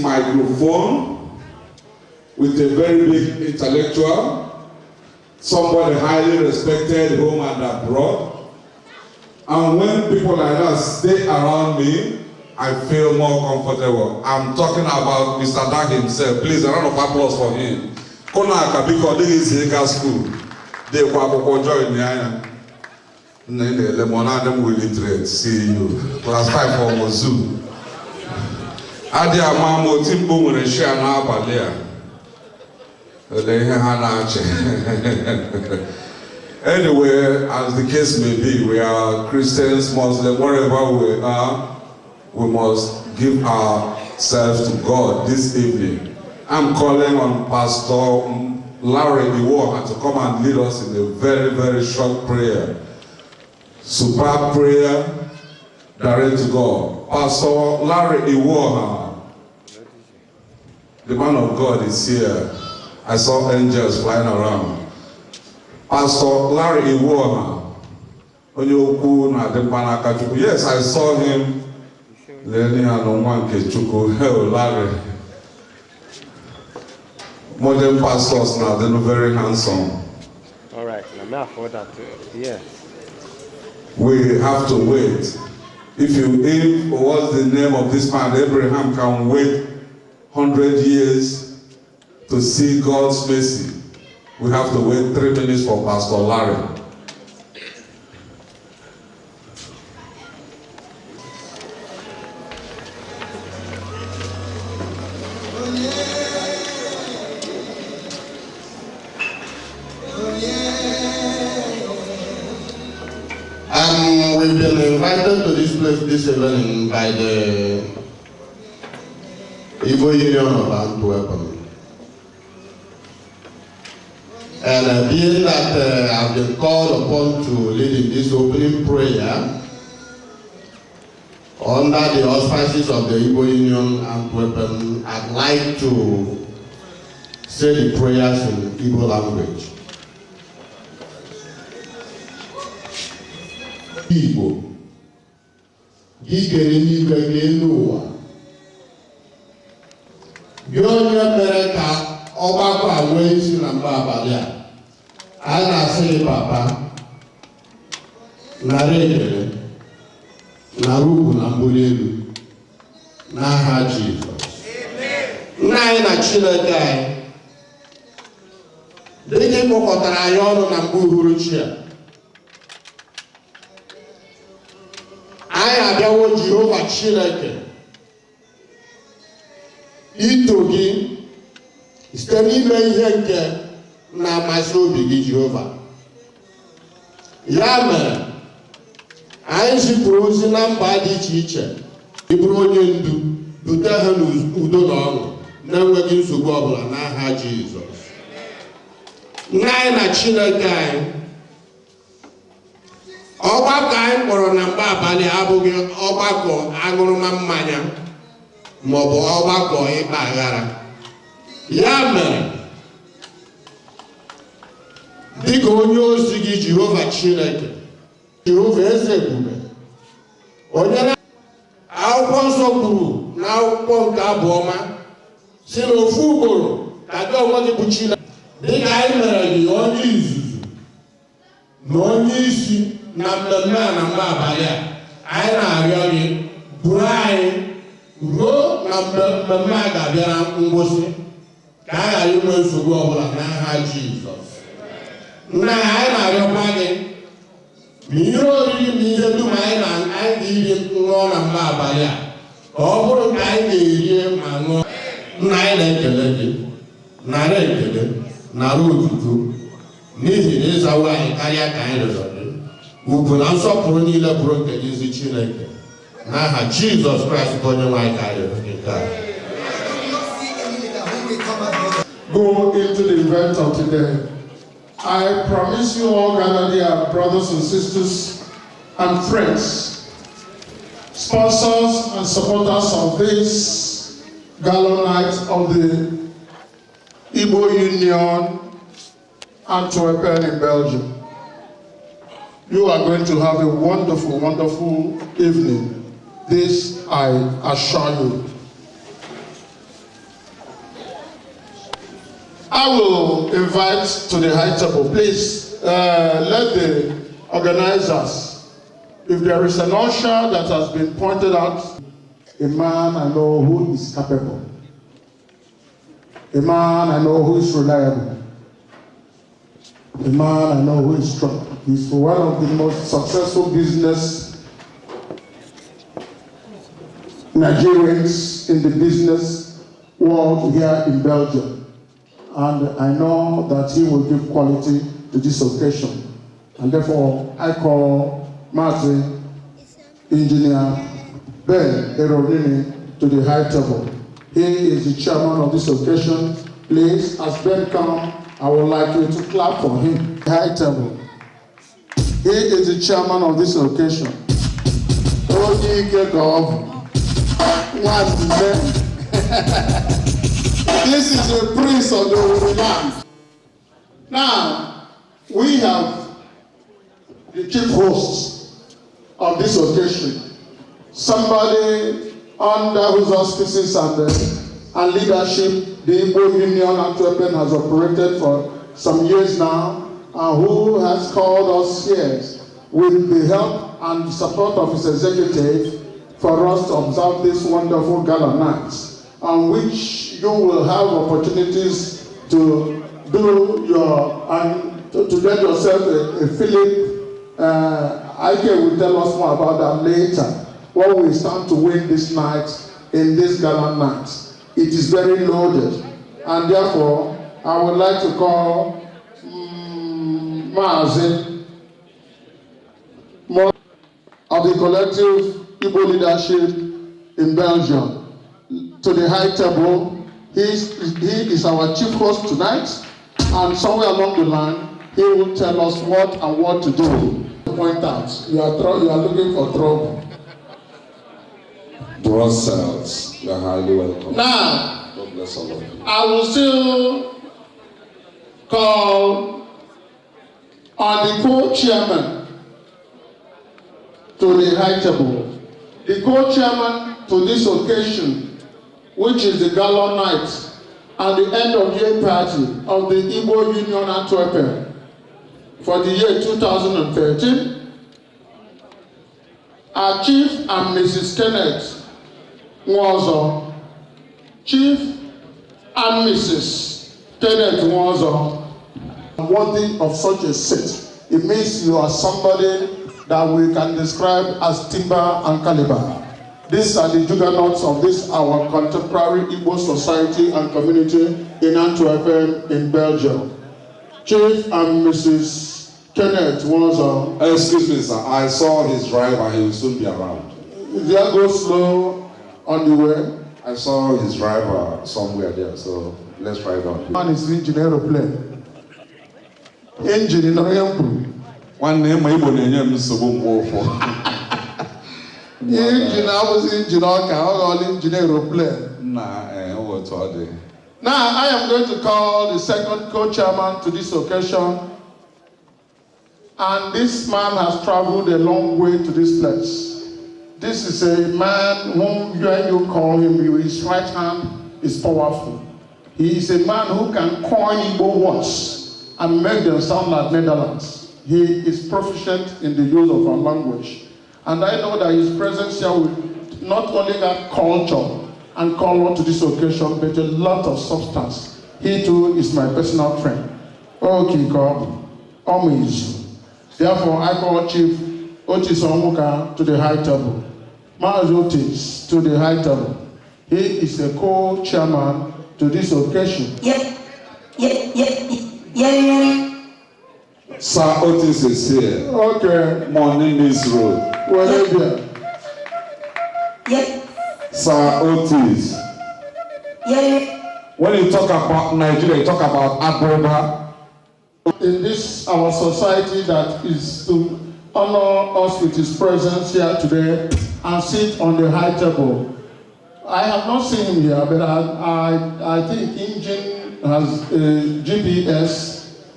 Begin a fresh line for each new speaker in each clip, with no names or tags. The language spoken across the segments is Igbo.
microphone with a very big intellectual, somebody highly respected home and abroad. And when people like that stay around me, I feel more comfortable. I'm talking about Mr. Dag himself. Please, a round of applause for him. Kona Kabiko, this is Hega School. They will join me. The Lemonade will literate. See you. Class 5 for Mozu. Adi Amamo Timbo Muresha na Abalia. Anyway, as the case may be, we are Christians, Muslims, wherever we are, we must give ourselves to God this evening. I'm calling on Pastor Larry Iwoha to come and lead us in a very, very short prayer. Superb prayer, direct to God. Pastor Larry Iwoha, the man of God is here. I saw angels flying around. Pastor Larry Iwoha, yes, I saw him. Larry. Modern pastors now, they're not very handsome.
All right, now for that, yeah.
We have to wait. If what's the name of this man, Abraham can wait 100 years to see God's mercy. We have to wait 3 minutes for Pastor Larry.
We've been invited to this place this evening by the Igbo Union of Antwerpen. And being that I've been called upon to lead in this opening prayer under the auspices of the Igbo Union Antwerpen, I'd like to say the prayers in Igbo language. Igbo, Gikere n'igwe gị n'ụwa, gị onye mere ka ọgbakọ a nwee isi na mgbe abalị a na-asị papa, nara ekele, nara ugwu na mbuli elu, n'aha Jizọs. Nna anyị na Chineke anyị, dịka ị kpọkọtara anyị ọnụ na mgbe uhuruchi a, anyị abịawo Jehova Chineke ito gị site n'ime ihe nke na-amasị obi gị Jehova. Ya mere, anyị zipụrụ ozi na mba dị iche iche, ịbụrụ onye ndu, dute ha n'udo na ọṅụ na-enweghị nsogbu ọbụla n'aha Jizọs. Nna anyị na Chineke anyị, ọgbakọ anyị kpọrọ na mgbe abalị abụghị ọgbakọ aṅụrụma mmanya maọbụ ọgbakọ ịkpa aghara. Ya mere, dịka onye ozi gị Jehova Chineke, Jehova eze ebube, onye na akwụkwọ nsọ kwuru na akwụkwọ nke abụọma si na ofu ugboro ka gị onwe gị bụ Chineke, dịka anyị mere gị onye izuzu na onye isi na mmemme a na mgbe abalị a, anyị na-arịọ gị buru anyị ruo na mmemme a ga-abịara ngwụsị ka a ghara inwe nsogbu ọbụla n'aha Jizọs. Nna anyị na-arịọkwa gị ma ihe oriri na ihe dum anyị ga-iri ṅụọ na mgbe abalị a ka ọ bụrụ ka anyị ga-erie ma ṅụọ. Nna anyị na-ekele gị, nara ekele, nara otuto n'ihi na ịzawo anyị karịa ka anyị rịọrọ gị. Ugwu na nsọpụrụ niile bụrụ nke ezi Chineke n'aha Jizọs Kraịst bụ onye nwe anyị ka anyị rịọrọ gị nke a.
Go into the event of today. I promise you all gathered here, brothers and sisters and friends, sponsors and supporters of this Gala night of the Igbo Union Antwerpen in Belgium. You are going to have a wonderful, wonderful evening. This I assure you. I will invite to the high table. Please let the organizers, if there is an usher that has been pointed out, a man I know who is capable, a man I know who is reliable, a man I know who is strong. He's one of the most successful business Nigerians in the business world here in Belgium. And I know that he will give quality to this occasion. And therefore, I call Martin, Engineer Ben Eronini to the high table. He is the chairman of this occasion. Please, as Ben comes, I would like you to clap for him. High table. He is the chairman of this occasion. This is a prince of the land. Now, we have the chief host of this occasion. Somebody under whose auspices and leadership the Igbo Union Antwerpen has operated for some years now, and who has called us here with the help and support of his executive for us to observe this wonderful Gala night, on which you will have opportunities to do your and to get yourself a Philip. Ike will tell us more about that later. What we stand to win this night in this Gala night. It is very loaded, and therefore I would like to call Maazi of the collective Igbo leadership in Belgium to the high table. He is our chief host tonight, and somewhere along the line he will tell us what and what to do. Point out, you are looking for trouble.
Brussels, you are highly welcome.
Now,
God bless all of you.
I will still call on the co-chairman to the high table. The co-chairman to this occasion, which is the Gala night and the end of year party of the Igbo Union Antwerpen for the year 2013, our Chief and Mrs. Kenneth Nwazo, Chief and Mrs. Kenneth Nwazo, worthy of such a seat. It means you are somebody that we can describe as timber and caliber. These are the juggernauts of this our contemporary Igbo society and community in Antwerpen, in Belgium. Chief and Mrs. Kenneth Nwazo.
Excuse me, sir. I saw his driver. He will soon be around.
There go slow on the way.
I saw his driver somewhere there, so let's ride on.
Man is engine aeroplane. Engine in a
One name Igbo na-enye m nsogbu mgbe ụfọ.
Engine abụghị engine ọka, ọ ghọrọ engine aeroplane.
Otu ọ dị.
Now I am going to call the second co-chairman to this occasion, and this man has traveled a long way to this place. This is a man whom when you call him, his right hand is powerful. He is a man who can coin Igbo words and make them sound like Netherlands. He is proficient in the use of our language. And I know that his presence here will not only add culture and color to this occasion, but a lot of substance. He too is my personal friend. Okay, God. Therefore, I call Chief Otis Omuka to the high table. Maz Otis to the high table. He is a co-chairman to this occasion.
Sir Otis is here.
Okay.
Morning is road.
Wherever.
Sir Otis. When you talk about Nigeria, you talk about Abuja.
In this our society that is to honor us with his presence here today and sit on the high table. I have not seen him here, but I think Engine has a GPS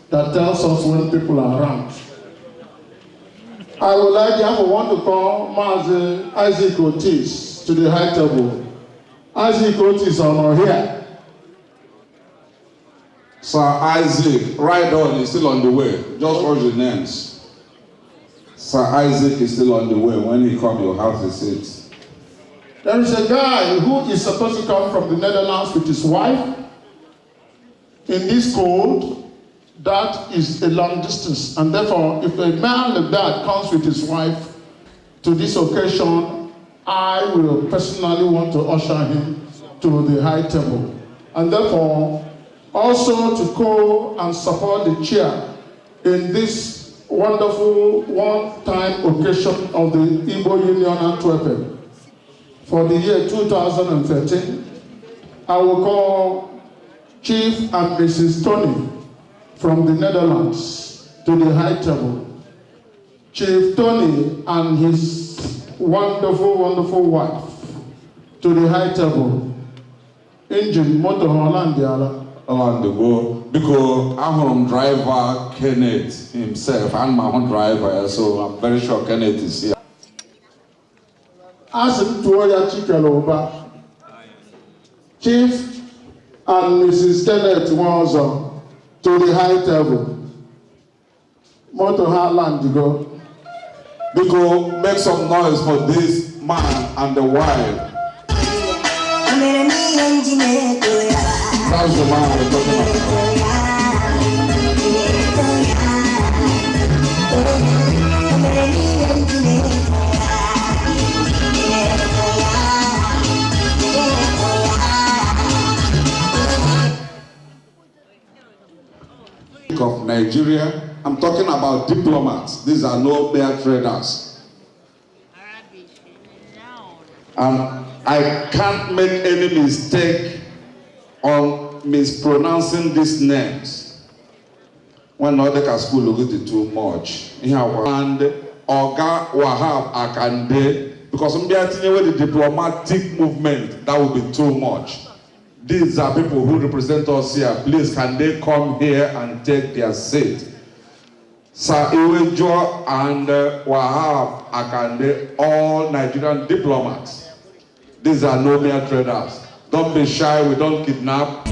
that tells us when people are around. I would like therefore want to call Mazi Isaac Otis to the high table. Isaac Otis on here.
Sir Isaac, right on, is still on the way. Just watch the names. Sir Isaac is still on the way. When he comes, you'll have the seat.
There is a guy who is supposed to come from the Netherlands with his wife. In this code, that is a long distance. And therefore, if a man like that comes with his wife to this occasion, I will personally want to usher him to the high table. And therefore, also to go and support the chair in this wonderful one-time occasion of the Igbo Union Antwerpen for the year 2013. I will call Chief and Mrs. Tony from the Netherlands to the high table. Chief Tony and his wonderful, wonderful wife to the high table. Engine, motor, Holland,
On the go. Because I'm driver Kenneth himself and my own driver, so I'm very sure Kenneth is here.
Ask him to Oya Chikeloba. Chief and Mrs. Kenneth Wanzo to the high table. Motor Harland go.
Because make some noise for this man and the wife. That's the man we're talking about. Of Nigeria, I'm talking about diplomats. These are no mere traders. And I can't make any mistake on mispronouncing these names. When other school look at it too much. And Oga Wahab Akande, because I'm with the diplomatic movement, that would be too much. These are people who represent us here. Please, can they come here and take their seat? Sir Iwejo and Wahab Akande, all Nigerian diplomats. These are no mere traders. Don't be shy, we don't kidnap.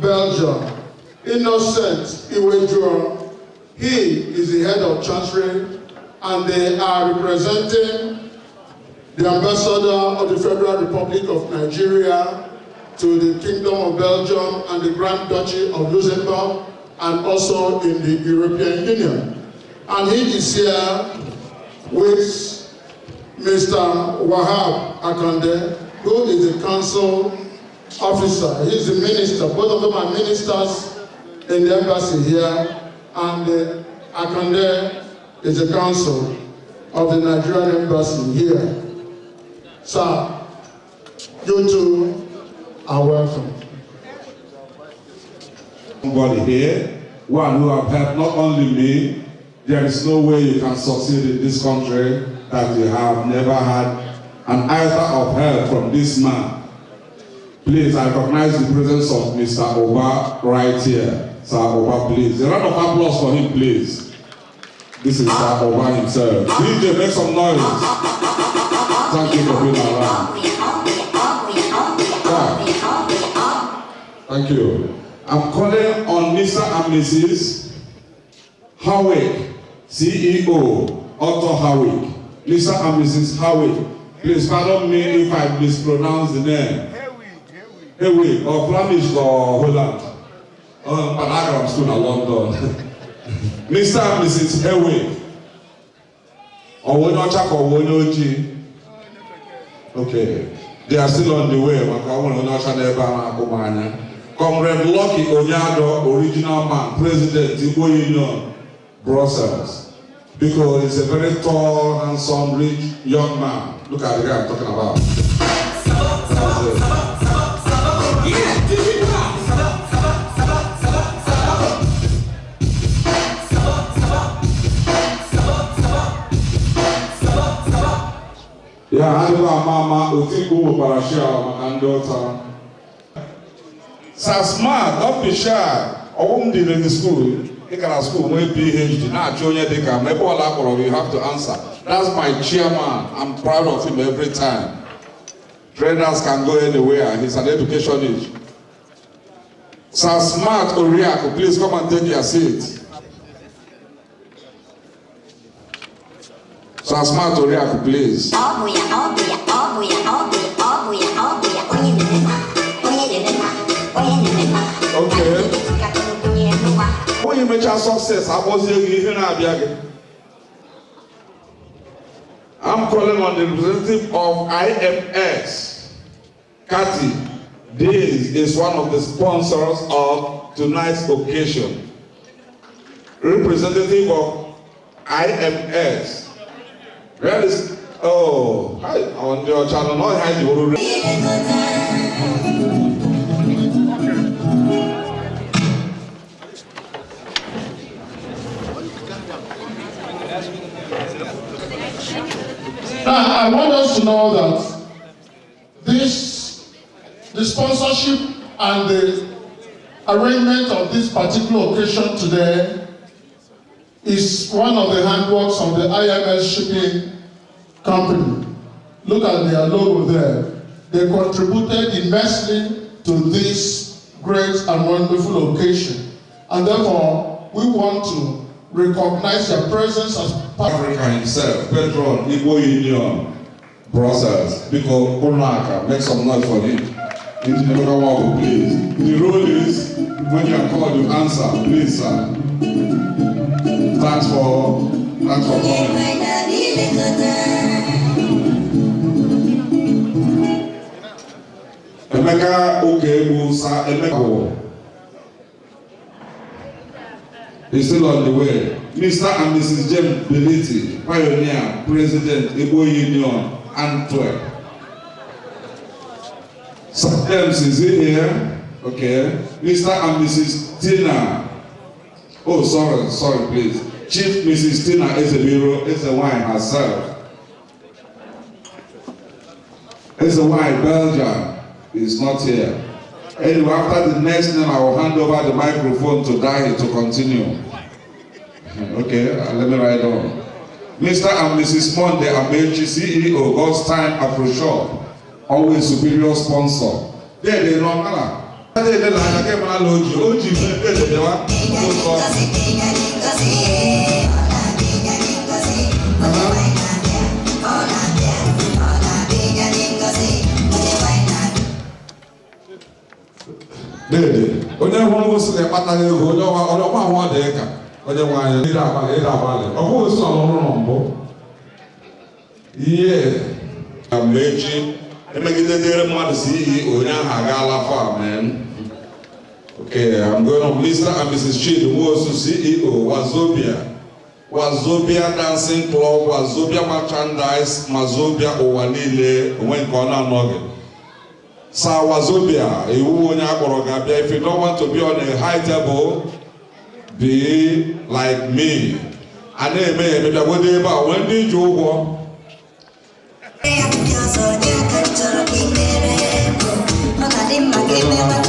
Belgium, Innocent Iwejo, he is the head of Chancery, and they are representing the ambassador of the Federal Republic of Nigeria to the Kingdom of Belgium and the Grand Duchy of Luxembourg, and also in the European Union. And he is here with Mr. Wahab Akande, who is the council officer. He's the minister. Both of them are ministers in the embassy here, and Akande is the counsel of the Nigerian embassy here. Sir, you two are welcome.
Somebody here, one who have helped not only me, there is no way you can succeed in this country that you have never had an iota of help from this man. Please, I recognize the presence of Mr. Oba right here. Sir Oba, please. A round of applause for him, please. This is Sir Oba himself. DJ, make some noise. Thank you for being around. Yeah. Thank you. I'm calling on Mr. and Mrs. Howick, CEO, Otto Howick. Mr. and Mrs. Howick, please pardon me if I mispronounce the name. Hewick, or Flemish or Holland. Panagram School in London. Mr. and Mrs. Hewick. Owonochak or Owonoji. Okay. They are still on the way. Comrade Lucky Onyado, original man, President, Igbo Union, Brussels. Because he's a very tall, handsome, rich, young man. Look at the guy I'm talking about. Yeah, I don't know, Mama, Utiku Parashia, Makandota. So smart, don't be shy. I won't be in the school. You can school with PhD. Now, junior, they can make all that, you have to answer. That's my chairman. I'm proud of him every time. Trainers can go anywhere. He's an educationist. So smart, Oriako, please come and take your seat. So smart, Oriako, please. Okay. When you make your success, I was here. I'm calling on the representative of IMS. Kathy, this is one of the sponsors of tonight's occasion. Representative of IMS. Where is, oh, hi, on your channel, not hide your
Now, I want us to know that the sponsorship and the arrangement of this particular occasion today is one of the handworks of the IMS shipping company. Look at their logo there. They contributed immensely to this great and wonderful occasion. And therefore, we want to recognize their presence as part of
Africa himself, Pedro, Igbo Union, Brussels, because Onaka, make some noise for him. Please. The rule is, when you are called, you answer. Please, sir. Thanks for coming. Emeka Ogebu, sir, Emeka. He's still on the way. Mr. and Mrs. James Beliti, Pioneer, President, Igbo Union, Antwerpen. Sir James, is he here? Okay. Mr. and Mrs. Tina. Oh, sorry, please. Chief Mrs. Tina Ezebiro is the wine herself. Is the wine, Belgium, is not here. Anyway, after the next name, I will hand over the microphone to Dahi to continue. Okay, let me write on. Mr. and Mrs. Monde Amechi, CEO, God's Time Afro Shop, always superior sponsor. There they know, onye hụrụ gosi na ịkpataghị ego onye ọma ahụ ọ dị ka onye nwaanyị ire abalị ọ bụghị osi ọlụrụ nọ mbụ ihe mgbe echi emegidedere mmadụ si iyi onye ahụ agaala farm. Okay, I'm going on. Mr. and Mrs. Chidi Nwosu, CEO, Wazobia Dancing Club, Wazobia Merchandise, Mazobia Owanile, when Kona Noggin. Sir Wazobia, if you don't want to be on a high table, be like me. And then maybe I would about when did you go?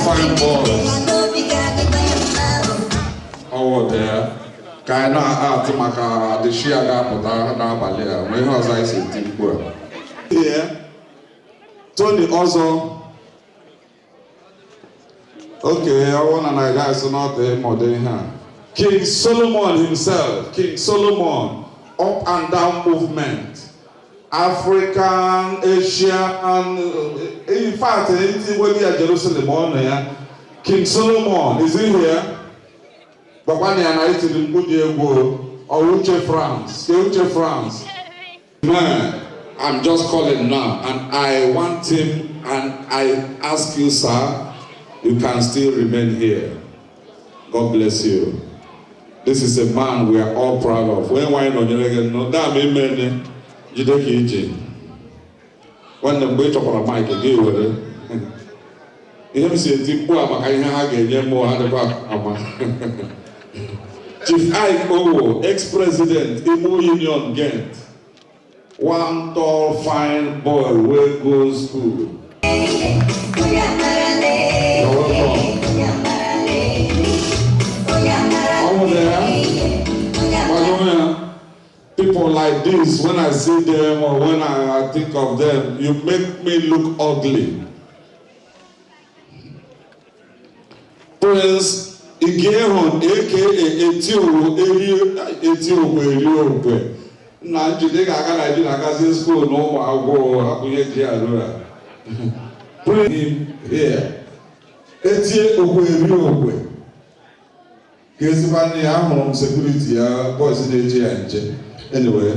Fine boys. Oh, there. Kaina art maka the Shiaga Pota Nabalia, when was I said Timber? Here, Tony also. Okay, I want to know guys not the modern hand. King Solomon himself, King Solomon, up and down movement, African, Asian, in fact, anything where we are Jerusalem on here. King Solomon, is he here? But when they are in good or Uche France. Man, I'm just calling now, and I want him, and I ask you, sir. You can still remain here. God bless you. This is a man we are all proud of. When wine on your again, no, that may mean you don't get it. When the wait up on a mic again, with it. You have seen Timbo, I have again more at the back. Chief Ike, ex-president, Igbo Union Ghent. One tall, fine boy, where goes school. You're welcome. people like this, when I see them or when I think of them, you make me look ugly. Prince Igehon, aka Etiobo, na njide ga-aga Nigeria agazi school na ụmụ agwọ abụghị ji arụ ya. Bring him here. Etie ogwe. Ka ezigbo nne ya ahụrụ m security ya boys na-eji ya nche. Anyway.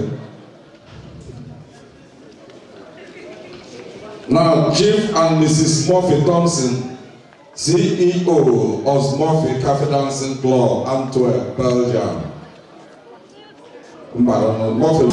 Now, Chief and Mrs. Murphy Thompson, CEO of Murphy Cafe Dancing Club, Antwerpen, Belgium. Murphy.